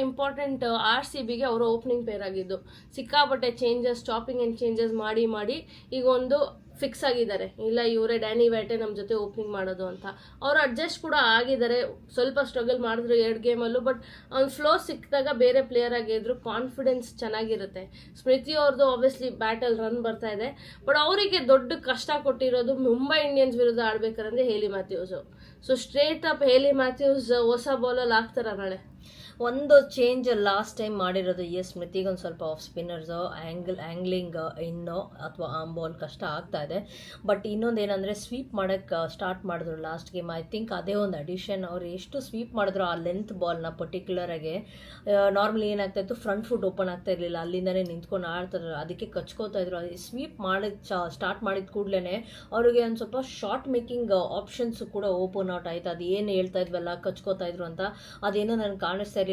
Important RCBಗೆ ಅವರು opening peer ಆಗಿದ್ದು. ಸಿಕ್ಕಾಪಟ್ಟೆ ಚೇಂಜಸ್, ಚಾಪಿಂಗ್ ಆ್ಯಂಡ್ ಚೇಂಜಸ್ ಮಾಡಿ ಈಗ ಒಂದು ಫಿಕ್ಸ್ ಆಗಿದ್ದಾರೆ, ಇಲ್ಲ ಇವರೇ ಡ್ಯಾನಿ ವ್ಯಾಟೆ ನಮ್ಮ ಜೊತೆ ಓಪನಿಂಗ್ ಮಾಡೋದು ಅಂತ. ಅವರು ಅಡ್ಜಸ್ಟ್ ಕೂಡ ಆಗಿದ್ದಾರೆ, ಸ್ವಲ್ಪ ಸ್ಟ್ರಗಲ್ ಮಾಡಿದ್ರು 2 ಗೇಮಲ್ಲೂ. ಬಟ್ ಅವ್ನು ಫ್ಲೋ ಸಿಕ್ಕಿದಾಗ ಬೇರೆ ಪ್ಲೇಯರ್ ಆಗಿದ್ರು ಕಾನ್ಫಿಡೆನ್ಸ್ ಚೆನ್ನಾಗಿರುತ್ತೆ. ಸ್ಮೃತಿ ಅವ್ರದ್ದು ಆಬ್ವಿಯಸ್ಲಿ ಬ್ಯಾಟಲ್ ರನ್ ಬರ್ತಾ ಇದೆ, ಬಟ್ ಅವರಿಗೆ ದೊಡ್ಡ ಕಷ್ಟ ಕೊಟ್ಟಿರೋದು ಮುಂಬೈ ಇಂಡಿಯನ್ಸ್ ವಿರುದ್ಧ ಆಡ್ಬೇಕಾದ್ರೆ Hayley Matthews. So straight up Hayley Matthews ಹೊಸ ಬಾಲಲ್ಲಿ ಆಗ್ತಾರ ನಾಳೆ. ಒಂದು ಚೇಂಜ್ ಲಾಸ್ಟ್ ಟೈಮ್ ಮಾಡಿರೋದು, ಸ್ಮೃತಿಗೆ ಒಂದು ಸ್ವಲ್ಪ ಆಫ್ ಸ್ಪಿನ್ನರ್ಸು ಆ್ಯಂಗ್ಲಿಂಗ್ ಇನ್ನೋ ಅಥವಾ ಆಮ್ ಬಾಲ್ ಕಷ್ಟ ಆಗ್ತಾ ಇದೆ. ಬಟ್ ಇನ್ನೊಂದು ಏನಂದರೆ ಸ್ವೀಪ್ ಮಾಡೋಕ್ಕೆ ಸ್ಟಾರ್ಟ್ ಮಾಡಿದ್ರು ಲಾಸ್ಟ್ ಗೇಮ್. ಐ ಥಿಂಕ್ ಅದೇ ಒಂದು ಅಡಿಷನ್. ಅವ್ರು ಎಷ್ಟು ಸ್ವೀಪ್ ಮಾಡಿದ್ರು ಆ ಲೆಂತ್ ಬಾಲ್ನ ಪರ್ಟಿಕ್ಯುಲರಾಗಿ. ನಾರ್ಮಲಿ ಏನಾಗ್ತಾಯಿತ್ತು, ಫ್ರಂಟ್ ಫುಟ್ ಓಪನ್ ಆಗ್ತಾ ಇರಲಿಲ್ಲ, ಅಲ್ಲಿಂದನೇ ನಿಂತ್ಕೊಂಡು ಆಡ್ತಾರೆ, ಅದಕ್ಕೆ ಕಚ್ಕೋತಾ ಇದ್ರು. ಸ್ವೀಪ್ ಸ್ಟಾರ್ಟ್ ಮಾಡಿದ ಕೂಡಲೇ ಅವ್ರಿಗೆ ಒಂದು ಸ್ವಲ್ಪ ಶಾರ್ಟ್ ಮೇಕಿಂಗ್ ಆಪ್ಷನ್ಸು ಕೂಡ ಓಪನ್ ಔಟ್ ಆಯಿತು. ಅದು ಏನು ಹೇಳ್ತಾ ಇದ್ವಲ್ಲ ಕಚ್ಕೋತಾ ಇದ್ರು ಅಂತ, ಅದೇನೋ ನನಗೆ ಕಾಣಿಸ್ತಾ ಇರಲಿಲ್ಲ.